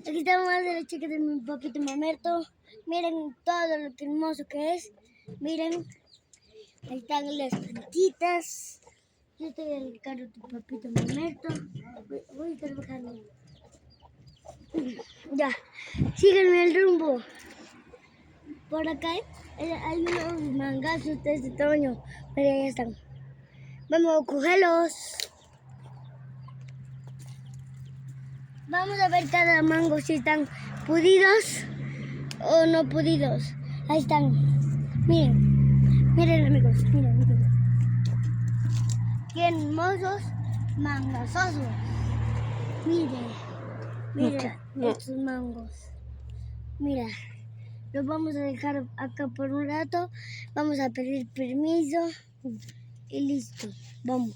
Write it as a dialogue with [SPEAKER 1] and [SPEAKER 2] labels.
[SPEAKER 1] Aquí estamos a la derecha de mi papito Mamerto. Miren todo lo que hermoso que es. Miren, ahí están las plantitas. Yo estoy en el carro de papito Mamerto. Voy a estar bajando. Ya, síganme el rumbo. Por acá hay unos mangazos de este tamaño. Miren, ahí están. Vamos a cogerlos. Vamos a ver cada mango si están pudidos o no pudidos. Ahí están. Miren, miren amigos, miren. Qué hermosos mangososos. Miren estos mangos. Mira, los vamos a dejar acá por un rato. Vamos a pedir permiso y listo. Vamos.